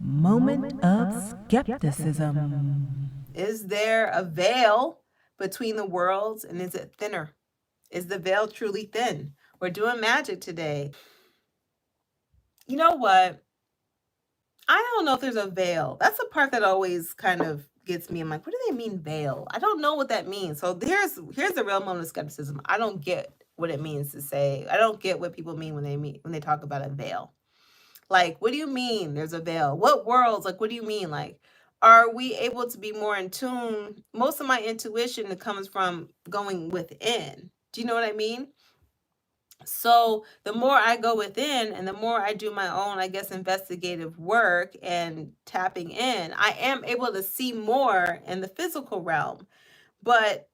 Moment of skepticism. Is there a veil between the worlds, and is it thinner? Is the veil truly thin? We're doing magic today. You know what? I don't know if there's a veil. That's the part that always kind of gets me. I'm like, what do they mean veil? I don't know what that means. So here's the real moment of skepticism. I don't get what it means to say. I don't get what people mean when they talk about a veil. Like, what do you mean there's a veil? What worlds? Like, what do you mean? Like, are we able to be more in tune? Most of my intuition comes from going within. Do you know what I mean? So the more I go within and the more I do my own, I guess, investigative work and tapping in, I am able to see more in the physical realm. But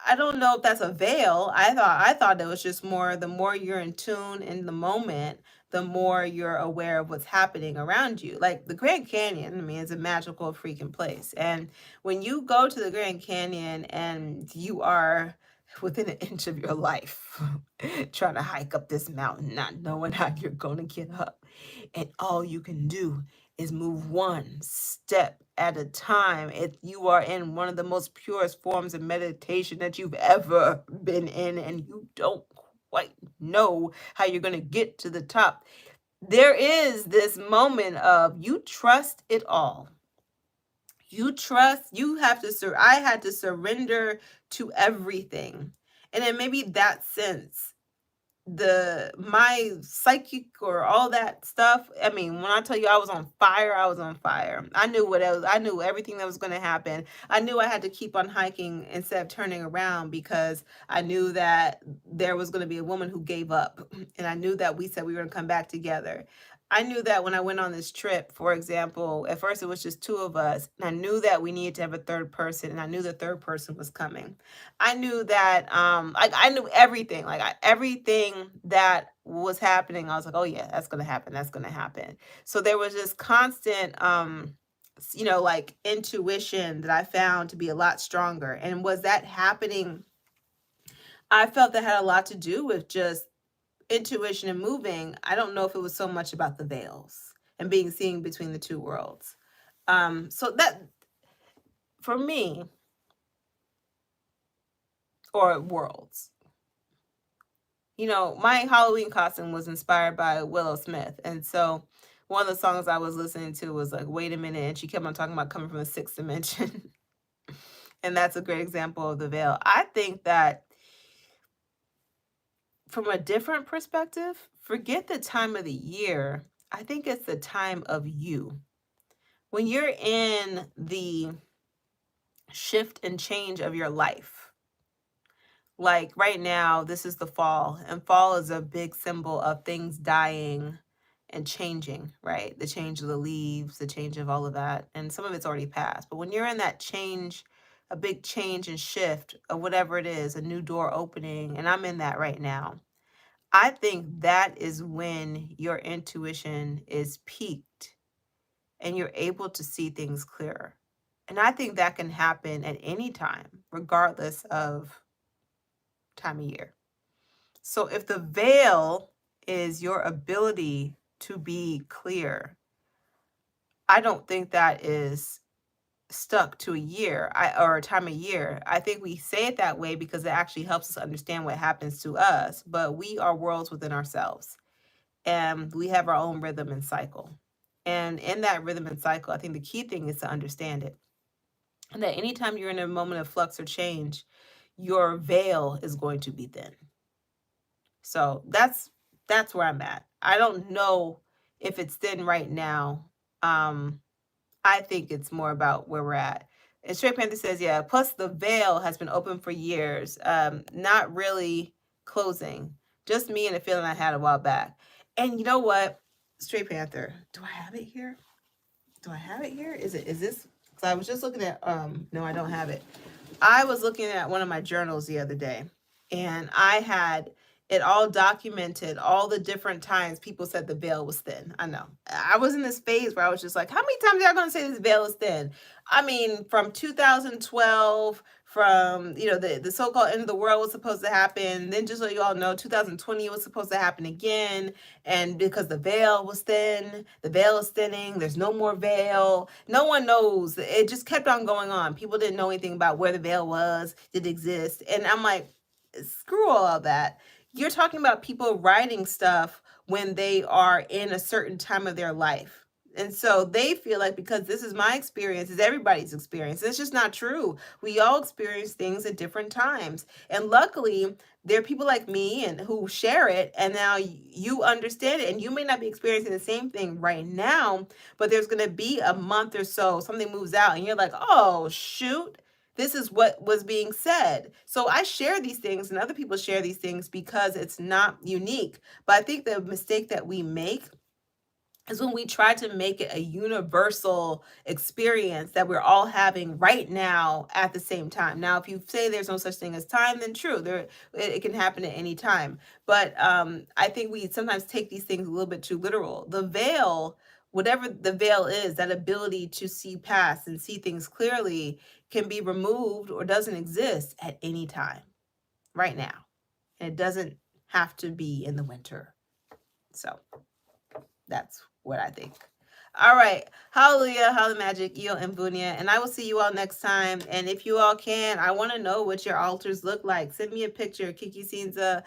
I don't know if that's a veil. I thought it was just more, the more you're in tune in the moment, the more you're aware of what's happening around you. Like the Grand Canyon, I mean, it's a magical freaking place. And when you go to the Grand Canyon and you are within an inch of your life trying to hike up this mountain, not knowing how you're going to get up, and all you can do is move one step at a time. If you are in one of the most purest forms of meditation that you've ever been in, and you don't quite know how you're going to get to the top, there is this moment of you trust it all. You trust, you have to, I had to surrender to everything. And then maybe that sense, my psychic or all that stuff, I mean, when I tell you I was on fire, I was on fire. I knew what else, I knew everything that was going to happen. I knew I had to keep on hiking instead of turning around, because I knew that there was going to be a woman who gave up, and I knew that we said we were going to come back together. I knew that when I went on this trip, for example, at first it was just two of us, and I knew that we needed to have a third person, and I knew the third person was coming. I knew that, like, I knew everything, like, everything that was happening. I was like, oh yeah, that's gonna happen. That's gonna happen. So there was this constant, like, intuition that I found to be a lot stronger. And was that happening? I felt that had a lot to do with just intuition and moving. I don't know if it was so much about the veils and being seen between the two worlds. So that, for me, or worlds, my Halloween costume was inspired by Willow Smith. And so one of the songs I was listening to was like, wait a minute. And she kept on talking about coming from the sixth dimension. And that's a great example of the veil. I think that from a different perspective, forget the time of the year. I think it's the time of you. When you're in the shift and change of your life, like right now, this is the fall, and fall is a big symbol of things dying and changing, right? The change of the leaves, the change of all of that. And some of it's already passed. But when you're in that change, a big change and shift of whatever it is, a new door opening, and I'm in that right now, I think that is when your intuition is peaked and you're able to see things clearer. And I think that can happen at any time, regardless of time of year. So if the veil is your ability to be clear, I don't think that is stuck to a year or a time of year. I think we say it that way because it actually helps us understand what happens to us, but we are worlds within ourselves, and we have our own rhythm and cycle. And in that rhythm and cycle, I think the key thing is to understand it. And that anytime you're in a moment of flux or change, your veil is going to be thin. So that's where I'm at. I don't know if it's thin right now. I think it's more about where we're at. And Straight Panther says, yeah, plus the veil has been open for years, not really closing. Just me and a feeling I had a while back. And you know what? Straight Panther, do I have it here? Do I have it here? Is this? Because I was just looking at, no, I don't have it. I was looking at one of my journals the other day, and I had it all documented, all the different times people said the veil was thin. I know. I was in this phase where I was just like, how many times are y'all going to say this veil is thin? I mean, from 2012, from, the so-called end of the world was supposed to happen. Then just so you all know, 2020 was supposed to happen again. And because the veil was thin, the veil is thinning, there's no more veil. No one knows. It just kept on going on. People didn't know anything about where the veil was, did it exist. And I'm like, screw all of that. You're talking about people writing stuff when they are in a certain time of their life. And so they feel like, because this is my experience, is everybody's experience. It's just not true. We all experience things at different times. And luckily, there are people like me and who share it, and now you understand it. And you may not be experiencing the same thing right now, but there's going to be a month or so, something moves out, and you're like, oh, shoot. This is what was being said. So I share these things and other people share these things because it's not unique. But I think the mistake that we make is when we try to make it a universal experience that we're all having right now at the same time. Now, if you say there's no such thing as time, then true, it can happen at any time. But I think we sometimes take these things a little bit too literal. The veil, whatever the veil is, that ability to see past and see things clearly, can be removed or doesn't exist at any time right now. And it doesn't have to be in the winter. So that's what I think. All right. Hallelujah, hallelujah, magic, Eo and Vunia. And I will see you all next time. And if you all can, I want to know what your altars look like. Send me a picture, Kiki Cinza,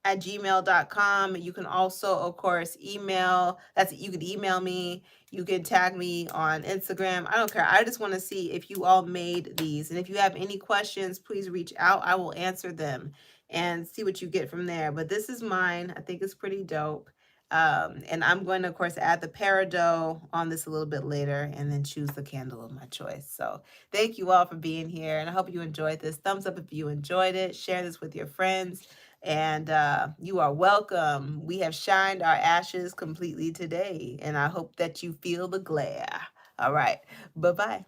at gmail.com. You can also, of course, you can email me. You can tag me on Instagram. I don't care. I just want to see if you all made these. And if you have any questions, please reach out. I will answer them and see what you get from there. But this is mine. I think it's pretty dope. And I'm going to, of course, add the peridot on this a little bit later and then choose the candle of my choice. So thank you all for being here. And I hope you enjoyed this. Thumbs up if you enjoyed it. Share this with your friends. And you are welcome. We have shined our ashes completely today. And I hope that you feel the glare. All right. Bye-bye.